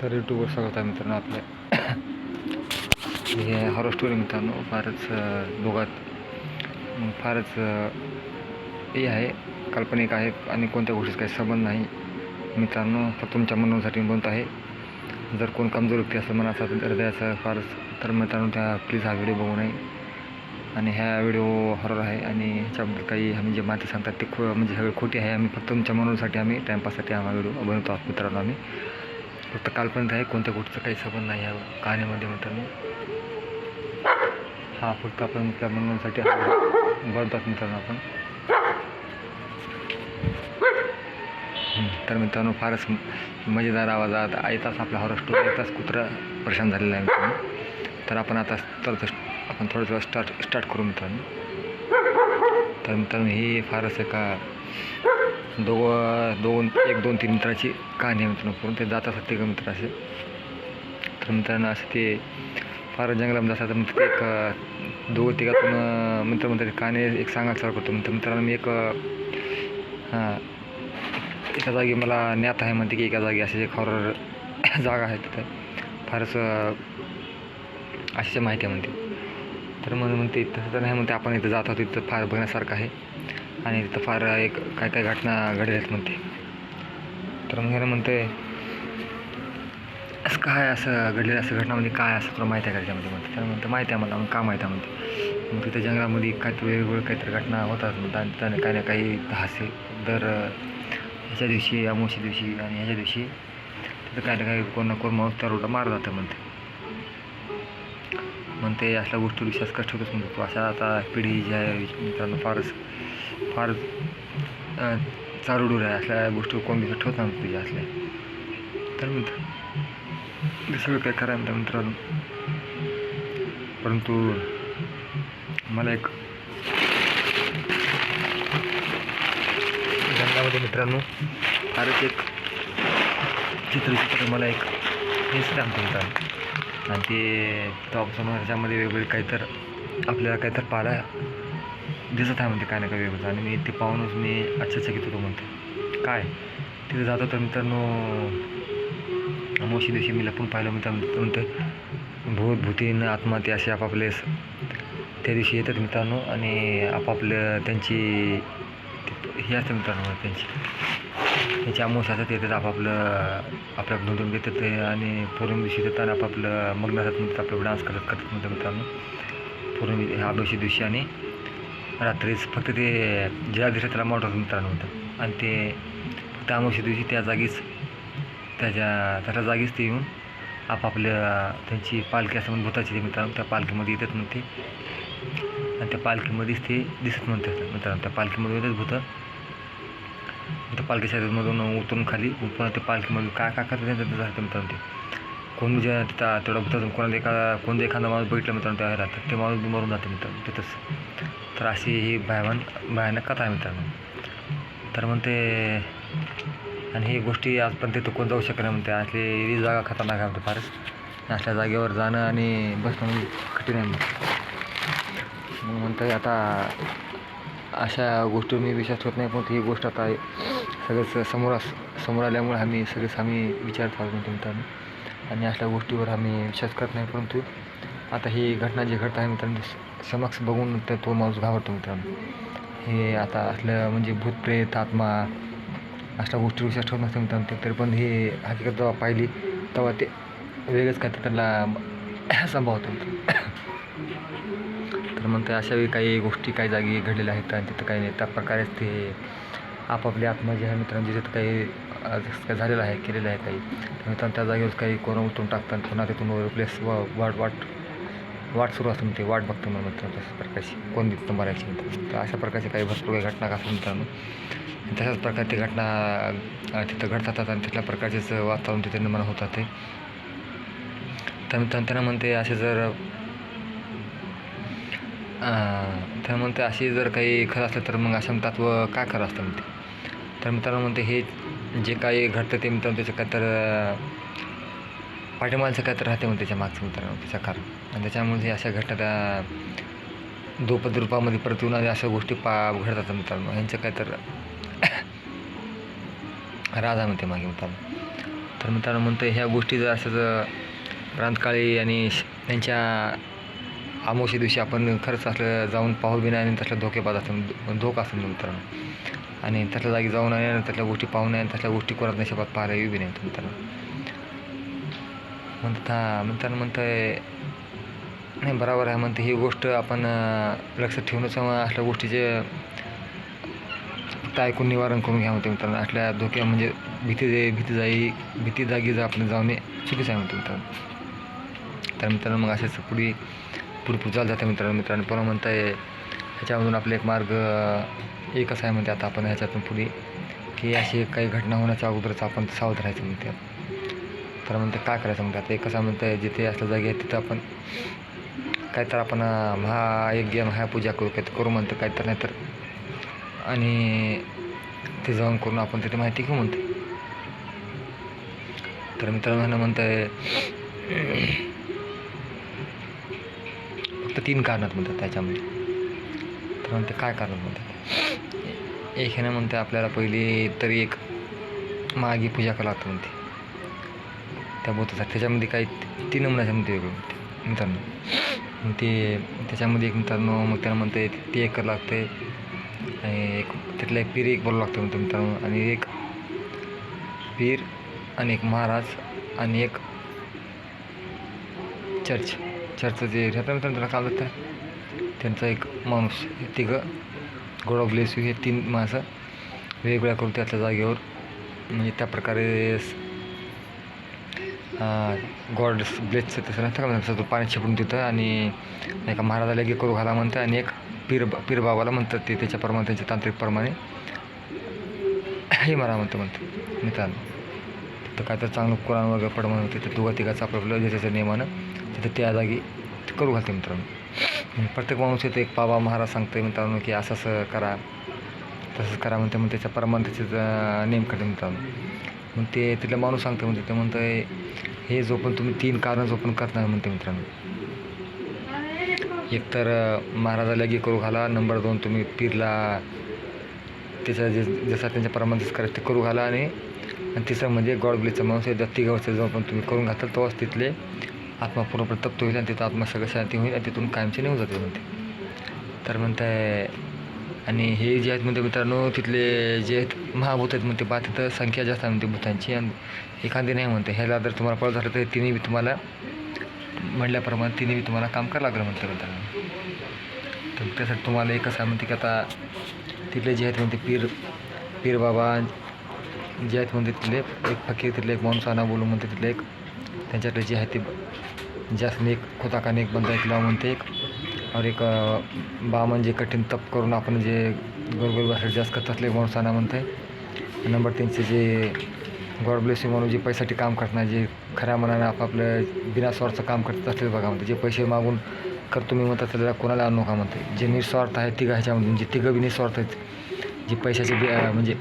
तर यूट्यूबवर स्वागत आहे मित्रांनो आपल्या. हे हॉरर स्टोरी मित्रांनो फारच दोघात फारच हे आहे, काल्पनिक आहे आणि कोणत्या गोष्टीचा काही संबंध नाही मित्रांनो. फक्त तुमच्या मनोसाठी बनत आहे. जर कोण कमजोर व्यक्ती असं मनाचा हृदयाचा फारच तर मित्रांनो त्या प्लीज हा व्हिडिओ बघू नये. आणि ह्या व्हिडिओ हॉरर आहे आणि ह्याच्याबद्दल काही आम्ही जे माहिती सांगतात ते म्हणजे सगळे खोटी आहे. आम्ही फक्त तुमच्या मनोसाठी आम्ही टाईमपाससाठी हा व्हिडिओ बनवतो आहोत मित्रांनो. आम्ही फक्त काल्पनिक आहे, कोणत्या गोष्टीचा काही संबंध नाही या कहाणीमध्ये मित्रांनो. हा फक्त आपण त्या मनोरंजनासाठी बनवतात मित्रांनो आपण. तर मित्रांनो फारच मजेदार आवाजात येताच आपला हॉरर स्टोरी येताच कुत्रा परेशान झालेला आहे मित्रांनो. तर आपण आता आपण थोडं थोडं स्टार्ट करू मित्रांनो. तर मित्रांनो ही फारच एका 1-2-3 मित्राची कहाणी आहे मित्रांनो. पूर्ण ते जात असतात ते मित्र असे. तर मित्रांनो असं ते फार जंगलामध्ये असतात. तर ते एक 2-3 मित्र म्हणतात कहाणी एक सांगायला चालू करतो. मित्रांनो मी एका जागी मला ज्ञात आहे म्हणते की एका जागी अशी एक हॉरर जागा आहे तिथं फारच अशी माहिती आहे म्हणते. तर म्हणते तसं तर नाही म्हणते, आपण इथं जात आहोत तिथं फार बघण्यासारखं आहे आणि तिथं फार एक काय घटना घडल्या आहेत म्हणते. तर मग म्हणते असं काय असं घडलेलं असं घटनामध्ये काय असं तुला माहिती आहे का त्याच्यामध्ये म्हणते. तर म्हणते माहिती आहे मला. मग का माहिती आहे म्हणते. मग तिथं जंगलामध्ये काहीतरी वेगवेगळं काहीतरी घटना होतात म्हणतात आणि त्याने काही ना काही हास्य दर ह्याच्या दिवशी अमावस्या दिवशी आणि ह्याच्या दिवशी तिथं काही ना काही कोण ना कोण माणूस त्या रोडला मारत जातं म्हणते. म्हणते असल्या गोष्टी विश्वास कष्ट ठेवतोच म्हणतो. अशा आता पिढी जी आहे मित्रांनो फार चालूडूर आहे. असल्या गोष्टी कोण दिवस ठेवत नाही तुझ्या असल्या. तर मित्र सगळं काय खरं आहे मित्रांनो. परंतु मला एक जंगलामध्ये मित्रांनो फारच एक चित्र मला एक हेच सांगतो मित्रांनो. आणि ते तेव्हापासून ह्याच्यामध्ये वेगवेगळे काहीतर आपल्याला काहीतर पाहायला दिसत आहे म्हणते काय ना काय वेगळं. आणि मी ते पाहूनच मी आश्चर्यचकित होतो म्हणते. काय तिथे जातो तर मित्रांनो अमावस्या दिवशी मी लपून पाहिलं म्हणते भूतीन आत्मा ते असे आपापले त्या दिवशी येतात मित्रांनो. आणि आपापलं त्यांची हे असतं मित्रांनो त्यांची अमावस्याचं ते येतात आपल्या नोंदून घेतात आणि पूर्ण दिवशी येतात आणि आपापलं मग्न असतात म्हणतात. आपल्याला डान्स करतात म्हणतात मित्रांनो पूर्ण ह्या अमावस्या दिवशी. आणि रात्रीच फक्त ते ज्या दिवशी त्याला मोठं मित्रांनो होतं आणि ते फक्त अमावस्या दिवशी त्या जागीच ते येऊन आपापल्या त्यांची पालखी असं म्हणून भूताची ते मित्रांनो त्या पालखीमध्ये येतात म्हणते. आणि त्या पालखीमध्येच ते दिसत म्हणतात मित्रांनो. त्या पालखीमध्ये येतात भूतं. त्या पालखीच्या मधून उतरून खाली पुन्हा त्या पालखीमध्ये काय करतात त्यांचं जातं मित्रांनो. ते कोण ज्या तिथं तेवढा भूतातून कोणता एखादा माणूस बघितला मित्रांनो त्या राहतात ते माणूस मरून जातं मित्रांनो तिथंच. तर अशी ही भयानक कथा आहे मित्रांनो. तर म्हणते आणि ही गोष्टी आजपर्यंत तिथं कोण जाऊ शकत नाही म्हणते. असली जागा खतरनाक आहे म्हणते फारच. असल्या जागेवर जाणं आणि बसणं म्हणजे कठीण आहे म्हणते. मग म्हणते आता अशा गोष्टी मी विश्वास ठेवत नाही. पण ही गोष्ट आता सगळंच समोर आल्यामुळे आम्ही विचार चालू म्हणतो मित्रांनो. आणि अशा गोष्टीवर आम्ही विश्वास करत नाही. परंतु आता ही घटना जी घडत आहे मित्रांनो समक्ष बघून तो माणूस घाबरतो मित्रांनो. हे आता असलं म्हणजे भूत प्रेत आत्मा अशा गोष्टी विश्वास ठेवत नसतं मित्रांनो. तरी पण हे हकीकत जेव्हा पाहिली तेव्हा ते वेगळंच काय तर त्याला संभावतं. तर म्हणते अशा काही गोष्टी काही जागी घडलेल्या आहेत आणि तिथं काही नाही. त्या प्रकारेच ते आपापली आत्मा जे आहे मित्रांनो जिथं काही झालेलं आहे केलेलं आहे काही मित्रांनो त्या जागेवर काही कोण उतरून टाकतात पुन्हा तिथून प्लेस वाट सुरू असते म्हणते. वाट बघतो मग मित्रांनो तशाच प्रकारची कोण तिथं मरायची मित्रांनो. तर अशा प्रकारचे काही भरपूर काही घटना असतात मित्रांनो. तशाच प्रकारची घटना तिथं घडतात आणि तिथल्या प्रकारचेच वातावरण तिथे निर्माण होतात ते. तर मित्रांनो त्यांना म्हणते अशी जर काही खरं असलं तर मग अशा तत्व काय खरं असतं म्हणते. तर मित्रांनो म्हणते हे जे काही घडतं ते मित्रांनो त्याचं काय तर पाठीमागचं काय तर राहते म्हणते त्याच्या मागचं मित्रांनो त्याचं कारण. आणि त्याच्यामध्ये अशा घटना त्या द्रुपद रूपामध्ये परत येऊन अशा गोष्टी घडतात मित्रांनो. ह्यांचं काय तर राजा म्हणते मागे मित्रांनो. तर मित्रांनो म्हणतं ह्या गोष्टी जर असंच प्रांतकाळी आणि त्यांच्या अमावस्ये दिवशी आपण खरंच असलं जाऊन पाहू बी नाही आणि तसला धोकेबाज असतं धोका असतो मित्रांनो. आणि तसल्या जागी जाऊन आणि तसल्या गोष्टी पाहू नये आणि तसल्या गोष्टी कोणात नशिबात पाहायला येऊ बी नाही मित्रांनो. मित्रांनो म्हणतं नाही बरोबर आहे म्हणते ही गोष्ट आपण लक्षात ठेवूनच असल्या गोष्टीचे फक्त ऐकून निवारण करून घ्या म्हणते मित्रांनो. असल्या धोक्या म्हणजे भीती जागी जर आपण जाऊ नये चुकीचं आहे म्हणते मित्रांनो. तर मित्रांनो मग असेच पुढे चालत जाते मित्रांनो. पुन्हा म्हणताय ह्याच्यामधून आपला एक मार्ग एकच आहे म्हणते आता आपण ह्याच्यातून पुढे की अशी काही घटना होण्याच्या अगोदरच आपण सावध राहायचं म्हणते. तर म्हणते काय करायचं म्हणते आता एकच म्हणतं जिथे असल्या जागी आहे तिथं आपण काय तर आपण महापूजा करू म्हणतं काय तर नाही तर आणि ते जाऊन करून आपण तिथे माहिती घेऊ म्हणते. तर मित्रांनो म्हणतं फक्त 3 कारणात म्हणतात त्याच्यामध्ये. तर म्हणते काय कारण म्हणतात एक ह्यानं म्हणते आपल्याला पहिली तरी एक मागी पूजा करावं लागतं म्हणते त्या भूतासाठी. त्याच्यामध्ये काही 3 नमुन्याच्या म्हणते वेगळं म्हणते मित्रांनो. ते त्याच्यामध्ये एक मित्रांनो मग त्यानं म्हणते ते एक करावं लागते आणि एक तिथला एक पीर एक बोलावं लागतं म्हणते मित्रांनो. आणि एक पीर आणि एक महाराज आणि एक चर्चचं जे राहतं मित्रांनो त्याला काय लागतं त्यांचा एक माणूस हे 3 गॉड ब्लेस यू हे 3 माणसं वेगवेगळ्या करून त्याच्या जागेवर म्हणजे त्या प्रकारे गॉड ब्लेसचं तसं नसतं का तसं तो पाण्यात शिपडून तिथं आणि एका महाराजाला एक करू घाला म्हणतं आणि एक पीर बाबाला म्हणतात ते त्याच्याप्रमाणे त्यांच्या तांत्रिकप्रमाणे हे मारा म्हणतं मित्रांनो. तिथं काय तर चांगलं कुराण वगैरे पड म्हणून तिथं 2-3 आपलं ज्याच्या नियमानं तिथं त्या जागी करू घालते मित्रांनो. प्रत्येक माणूस येतं एक बाबा महाराज सांगते मित्रांनो की असं करा तसंच करा म्हणते. मग त्याच्या प्रमाणे त्याचे नेम करते मित्रांनो. मग ते तिथला माणूस सांगते म्हणते ते म्हणतं हे जो पण तुम्ही 3 कारणं जो पण करणार म्हणते मित्रांनो. एक तर महाराजाला करू घाला. नंबर 2 तुम्ही पीरला त्याचा जसा त्यांच्या प्रमाणे करायचं ते करू घाला. आणि तिसरं म्हणजे गॉड ब्लेसचा माणूस आहे 3 जो पण तुम्ही करून घाताल तेव्हाच तिथले आत्मा पूर्णपणे तप्त होईल आणि तिथं आत्मा सगळं शांती होईल आणि तिथून कायमचे निघून जाते म्हणते. तर म्हणताय आणि हे जे आहेत म्हणते मित्रांनो तिथले जे आहेत महाभूत आहेत म्हणते तिथं संख्या जास्त आहे म्हणते भूतांची आणि एखादी नाही म्हणते. ह्याला जर तुम्हाला पळ झालं तर तिन्ही बी तुम्हाला म्हटल्याप्रमाणे तिन्ही बी तुम्हाला काम करावं लागलं म्हणते मित्रांनो. तर त्यासाठी तुम्हाला एकच आहे म्हणते की आता तिथले जे आहेत म्हणते पीर बाबा जे आहेत म्हणते तिथले एक फकीर तिथले एक माणूस आणा बोलून म्हणते तिथले एक त्यांच्याकडे जे आहे ते जास्त एक खोताकाने एक बंदा एक लाव म्हणते एक और एक बामन जे कठीण तप करून आपण जे गोरगरिबासाठी जास्त करत असले माणूस आणा म्हणते. नंबर 3 जे गॉड ब्लेस यू म्हणून जे पैशासाठी काम करणार जे खऱ्या मनानं आपापलं बिनास्वार्थचं काम करत असले बघा म्हणते. जे पैसे मागून करतो मी म्हणतात त्याला कोणाला आणू नका म्हणते. जे निस्वार्थ आहे 3 ह्याच्यामध्ये म्हणजे 3 बी निस्वार्थ आहेत जे पैशाचे म्हणजे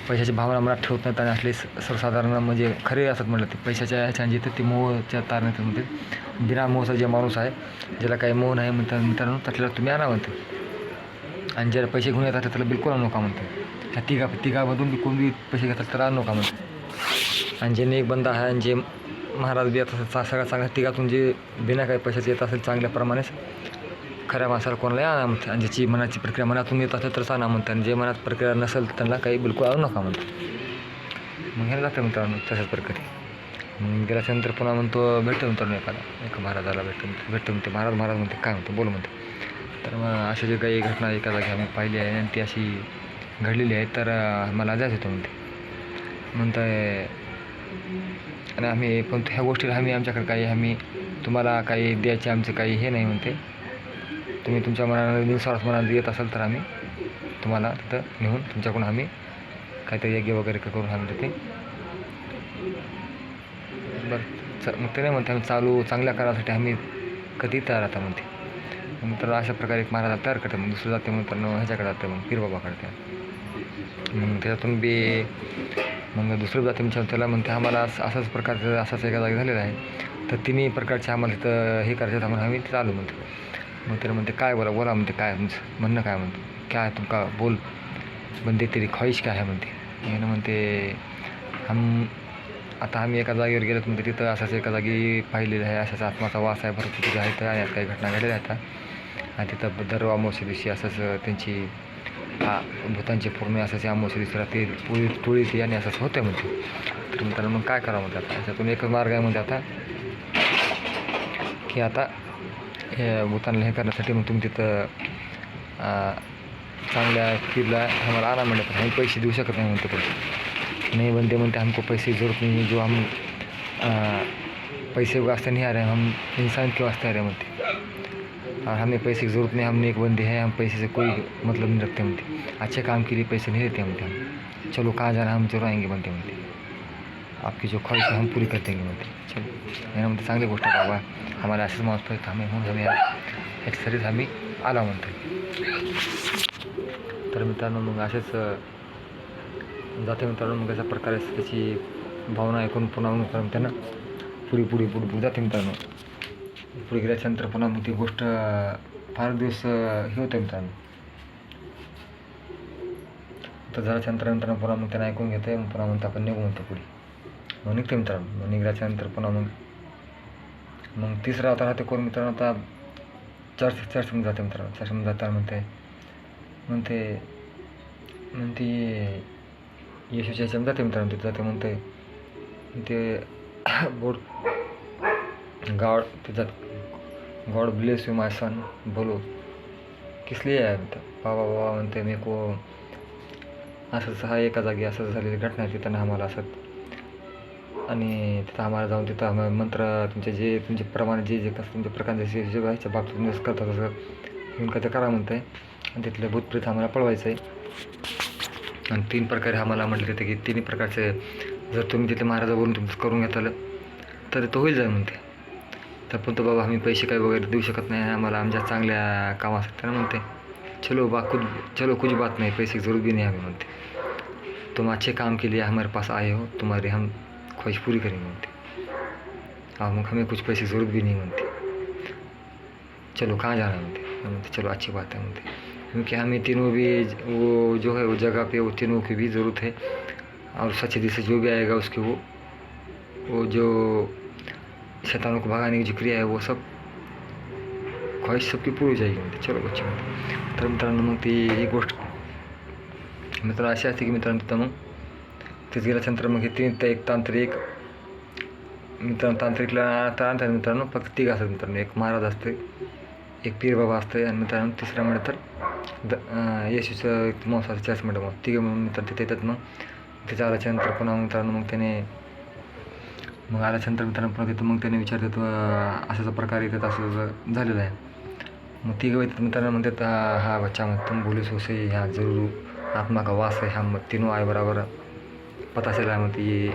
पैशाची भावना मनात ठेवत नाहीत आणि असले सर्वसाधारण म्हणजे खरे असतात म्हटलं ते पैशाच्या ह्याच्याने जिथं ते मोहच्या तार नाही म्हणते. बिना मोहचा जे माणूस आहे ज्याला काही मोह नाही म्हणतात मित्रांनो त्याला तुम्ही आणा म्हणते. आणि ज्याला पैसे घेऊन येतात त्याला बिलकुल आणू नका म्हणते. ह्या तिघामधून कोण बी पैसे घेतात त्याला आणू नका म्हणते. आणि ज्याने एक बंदा आहे आणि जे महाराज बी आता सगळ्या चांगल्या 3 जे बिना काही पैशाचे येत असेल चांगल्याप्रमाणेच खऱ्या माणसाला कोणालाही आणा म्हणते. आणि ज्याची मनाची प्रक्रिया मनातून येत असेल तरच आणा म्हणते. आणि जे मनात प्रक्रिया नसेल त्यांना काही बिलकुल आणू नका म्हणते. मग ह्याला लागतं मित्रांनो तशाच प्रकारे. मग गेल्याच्यानंतर पुन्हा म्हणतो भेटतो मित्रांनो एका महाराजाला भेटतो म्हणते. महाराज म्हणते काय म्हणतो बोल म्हणते. तर मग अशी जे काही घटना एका जागी आम्ही पाहिली आहे आणि ती अशी घडलेली आहे तर मला जायचं होतं म्हणते आणि आम्ही पण ह्या गोष्टीला आमच्याकडे काही आम्ही तुम्हाला काही द्यायचे आमचे काही हे नाही म्हणते. तुम्ही तुमच्या मनानं निस्वार्थ मनानं येत असाल तर आम्ही तुम्हाला तिथं नेऊन तुमच्याकडून आम्ही काहीतरी यज्ञ वगैरे करून आम्ही ते बरं मग ते नाही म्हणते आम्ही चांगल्या करासाठी आम्ही कधी तयार राहता म्हणते. मग तर अशा प्रकारे एक महाराज तयार करते. मग दुसरं जाते मग तर ह्याच्याकडे जाते मग पीरबाबाकडे. मग त्याच्यातून बी मग दुसरं जाते म्हणजे त्याला म्हणते आम्हाला असाच प्रकारचं असाच एका जागी झालेला आहे तर 3 प्रकारचे आम्हाला तिथं हे करायचं आम्हाला आम्ही तिथं आलो म्हणते. मग त्याला म्हणते काय बोला म्हणते काय तुमचं म्हणणं काय म्हणते काय तुमका बोल बंदे तेरी ख्वाहिश काय आहे म्हणते. म्हणते आता आम्ही एका जागेवर गेलो म्हणजे तिथं असाच एका जागी पाहिलेलं आहे, अशाच आत्माचा वास आहे भरपूर तिथे आहे. आणि काही घटना घडलेल्या आहेत. आणि तिथं दर अमावस्या दिवशी असंच त्यांची भूतांची पूर्ण असायची अमावस्या दिवशी रात्री टोळी ती आणि असंच होतं म्हणते. तर मित्रांनो मग काय करावं म्हणते आता, याच्यातून एकच मार्ग आहे म्हणजे आता की आता हे भूतांना हे करण्यासाठी मग तुम्ही तिथं चांगल्या पीरला आम्हाला आणा म्हणलं. पण आम्ही पैसे देऊ शकत नाही म्हणते. पण नहीं बनते म्हणते, हमको पैसे की जरूरत नहीं है, जो हम पैसे वास्ते नहीं आ रहे, हम इंसान के वास्ते आ रहे म्हणते. और हमें पैसे की ज़रूरत नहीं, हमने एक बंदे हैं, हम पैसे से कोई मतलब नहीं रखते म्हणते. अच्छे काम के लिए पैसे नहीं देते म्हणते हम. चलो कहाँ जाना, हम जरूर आएंगे म्हणते. आपकी जो ख्वाहिश है हम पूरी कर देंगे म्हणते. चलो यानं म्हणते चांगली गोष्ट बाबा, आम्हाला असंच माणूस पाहिजे, आम्ही म्हणून आम्ही याच्यासाठीच आम्ही आला म्हणतो. तर मित्रांनो मग असेच जाते मित्रांनो. मग अशा प्रकारे त्याची भावना ऐकून पुन्हा मग त्यांना पुढे जाते मित्रांनो. पुढे गेल्याच्यानंतर पुन्हा मग ती गोष्ट फार दिवस हे होतं मित्रांनो. तर झाल्याच्यानंतर पुन्हा मग त्यांना ऐकून घेते. मग पुन्हा म्हणते आपण निघू म्हणतो पुढे. मग निघते मित्रांनो. मग निघल्याच्यानंतर पुन्हा मग तिसरा आता राहते कोण मित्रांनो. आता चर्चमध्ये जाते मित्रांनो. चर्चमध्ये जाताना म्हणते येशूच्या ह्याच्यामध्ये जाते मित्रांनो. तिथे जाते म्हणते ते God bless you my son. बोलो किस लिए आहे म्हणते. बाबा म्हणते मी को असंच हा एका जागी असंच झालेली घटना आहे. तिथं आम्हाला असं आणि तिथं आम्हाला जाऊन तिथं आम्हाला मंत्र तुमचे प्रमाणे जे कसं तुमच्या प्रकारचे जे व्हायच्या बाबतीत तुम्ही असं करता तसं घेऊन काय ते करा म्हणतं आहे. आणि तिथले भूतप्रेत आम्हाला पळवायचं आहे. आणि 3 प्रकारे आम्हाला म्हटलं तिथे की 3 प्रकारचे जर तुम्ही तिथे महाराजावरून तुमचं करून घेतलं तर तो होईल जाय म्हणते. तर पण तो बाबा आम्ही पैसे काही वगैरे देऊ शकत नाही, आम्हाला आमच्या चांगल्या कामासाठी. त्यानं म्हणते चलो कुछ बात नहीं, पैसे की जरूरत भी नहीं हमें म्हणते. तुम अच्छे काम के लिए हमारे पास आए हो, तुम्हारी हम ख्वाहिश पूरी करेंगे म्हणते. मग हमें कुछ पैसे की ज़रूरत भी नहीं म्हणते. चलो कहाँ जाना है म्हणते. चलो अच्छी बात है म्हणते, क्योंकि हमें तीनों भी वो जो है वो जगह पे वो तीनों की भी ज़रूरत है. और सच्चे दिल से जो भी आएगा उसकी वो जो शैतानों को भगाने की जो क्रिया है वो सब ख्वाहिश सबकी पूरी हो जाएगी म्हणते. चलो बच्चे म्हणते. तर मित्रांनो मग ती ही गोष्ट मित्रांनो अशी असते की मित्रांनो तिथं मग तिथं गेल्याच्यानंतर मग हे एक तांत्रिक तांत्रिकला आणतात मित्रांनो. फक्त 3 असतात मित्रांनो. एक महाराज असते, एक पीर बाबा असते आणि मित्रांनो तिसरा म्हणलं तर येशूचं एक मांसाचं चर्च म्हणतं. मग 3 म्हणून मित्रांनो तिथे येतात. मग तिथे आल्याच्यानंतर पुन्हा मित्रांनो मग आल्याच्यानंतर मित्रांनो पुन्हा तिथं मग त्याने विचारतात अशाचा प्रकार येतात असं झालेलं आहे. मग 3 येतात मित्रांनो म्हणतात हा बच्चा मग तुम बोले सो सही, यहाँ ज़रूर आत्मा का वास है, हम तीनों आए बराबर पता चला म्हणते. ये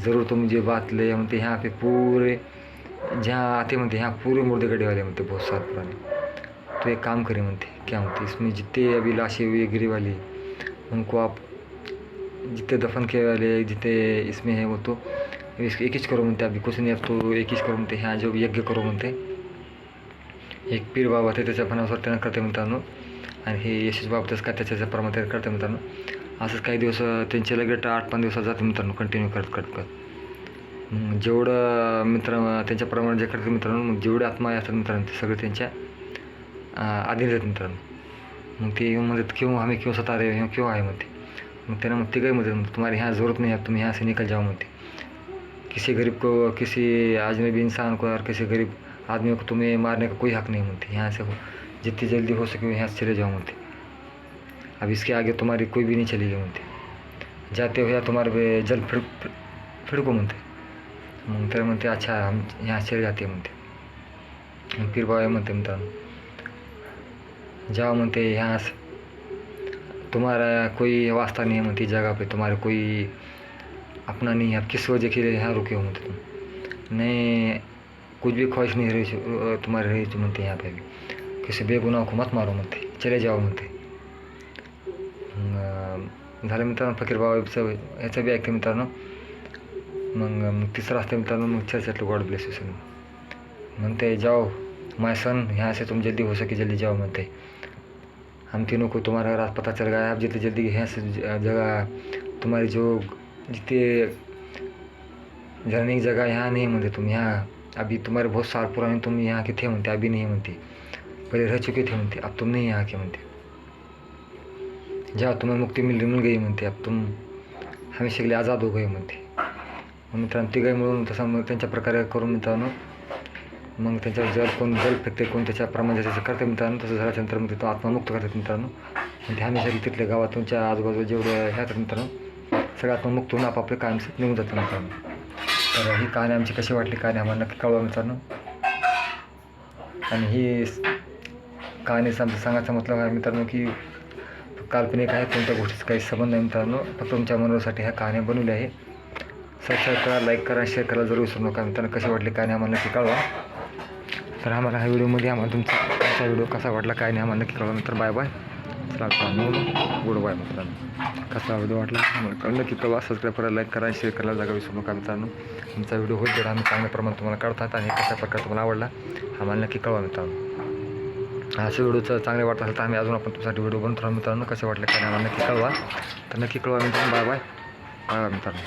ज़रूर तुम ये बात ले म्हणते. यहाँ पे पूरे जहाँ आते म्हणते यहाँ पूरे मुर्दे गड्ढे वाले म्हणते बहुत सारे पुराने. तो एक काम करे म्हणते. क्या म्हणते इसमें जितने अभी लाशें हुई गिरी वाली उनको आप जितने दफन किए वाले जितने इसमें है वो तो इसको एक करो म्हणते. अभी कुछ नहीं, अब तो एक करो म्हणते. ह्या जो यज्ञ करो म्हणते. एक पीर बाबा ते त्याच्या फणानुसार त्यांना करते मित्रांनो. आणि हे यशस बाबा तसं काय त्याच्या प्रमाणे करते मित्रांनो. असंच काही दिवस त्यांचे लगेच 8-5 दिवसात जाते मित्रांनो कंटिन्यू करत. मग जेवढं मित्र त्यांच्याप्रमाणे जे करते मित्रांनो, मग जेवढे आत्मा असतात मित्रांनो ते सगळे त्यांच्या अधीन आहेत मित्रांनो. मग ते म्हणतात क्यों सता रहे हो, क्यों आहे म्हणते. मग त्यांना मग 3 म्हणते तुम्हारी यहाँ ज़रूरत नहीं है, तुम यहाँ से निकल जाओ म्हणते. किसी गरीब को, किसी अजनबी इंसान को और किसी गरीब आदमी को तुम्हें मारने का कोई हक नहीं म्हणते. यहाँ से जितनी जल्दी हो सके यहाँ से चले जाओ म्हणते. अब इसके आगे तुम्हारी कोई भी नहीं चलेगी म्हणते. जाते हो या तुम्हारे जल फिड़को म्हणते. मग तर म्हणते अच्छा हम यहाँ चले जाते म्हणते. पीर बाबा म्हणते मित्रांनो जाओ म्हणते, यहाँ से तुम्हारा कोई वास्ता नहीं है म्हणते. जगह पे तुम्हारे कोई अपना नहीं है, आप किस वजह के लिए यहाँ रुके हो म्हणते. तुम नहीं कुछ भी ख्वाहिश नहीं रही तुम्हारी रही म्हणते. यहाँ पे भी किसी बेगुनाह को मत मारो म्हणते, चले जाओ म्हणते. झालं मित्रांनो फकीर बाबाचं ह्याचं बी ऐकते मित्रांनो. मग तिसरं असतं मित्रांनो मग चर्चेतलं गॉड ब्लेस यू सन म्हणते. जाओ माय सन, यहाँ से तुम जल्दी हो सके जल्दी जाओ म्हणते. हम तीनों को तुम्हारा रात पता चल गया है, आप जितनी जल्दी यहाँ से जगह तुम्हारी जो जितने जननी जगह यहाँ नहीं म्हणते तुम यहाँ, अभी तुम्हारे बहुत साल पुराने तुम यहाँ के थे म्हणते, अभी नहीं म्हणते, पहले रह चुके थे म्हणते, अब तुम नहीं यहाँ के म्हणते, जहाँ तुम्हें मुक्ती मिल गई म्हणते, अब तुम हमेशा के लिए आज़ाद हो गए म्हणते. मग मित्रांनो तिघही मिळून तसं मग त्यांच्या प्रकारे करून मित्रांनो मग त्यांच्यावर जल फेकते, कोण त्याच्याप्रमाणे त्याचं करते मित्रांनो. तसं झाल्यानंतर मग तिथं आत्मामुक्त करतात मित्रांनो. आणि ते हमेशा तिथल्या गावात तुमच्या आजूबाजूला जेवढे ह्यात मित्रांनो सगळं आत्मामुक्त होऊन आपापले कायमचं निघून जातं मित्रांनो. तर ही कहाणी आमची कशी वाटली कहाणी आम्हाला नक्की कळवा मित्रांनो. आणि ही कहाणीचा आमचा सांगायचा मतलब आहे मित्रांनो की काल्पनिक आहे, कोणत्या गोष्टीचा काही संबंध नाही मित्रांनो. फक्त तुमच्या मनोरंजनासाठी ह्या कहाण्या बनवल्या आहे. सबस्क्राईब करा, लाईक करा, शेअर करा जरूर विसरू नका मित्रांनो. कशी वाटली कहाणी आम्हाला नक्की कळवा. तर आम्हाला ह्या व्हिडिओमध्ये आम्हाला तुमचा व्हिडिओ कसा वाटला काय नाही आम्हाला नक्की कळवा. नंतर बाय बाय, चला गुड बाय मित्रांनो. कसा व्हिडिओ वाटला आम्हाला नक्की कळवा. सबस्क्राईब करा, लाईक करा, शेअर करायला जागा विसरू नका मित्रांनो. तुमचा व्हिडिओ होत जर आम्ही चांगल्या प्रमाणात तुम्हाला काढतात आणि कशा प्रकारे तुम्हाला आवडला आम्हाला नक्की कळवा मित्रांनो. असे व्हिडिओचं चांगले वाटत असेल तर आम्ही अजून आपण तुमच्यासाठी व्हिडिओ बनवतो राहू मित्रांनो. कसे वाटले काय आम्हाला नक्की कळवा. तर नक्की कळवा मित्रांनो. बाय बाय, बाय बाय मित्रांनो.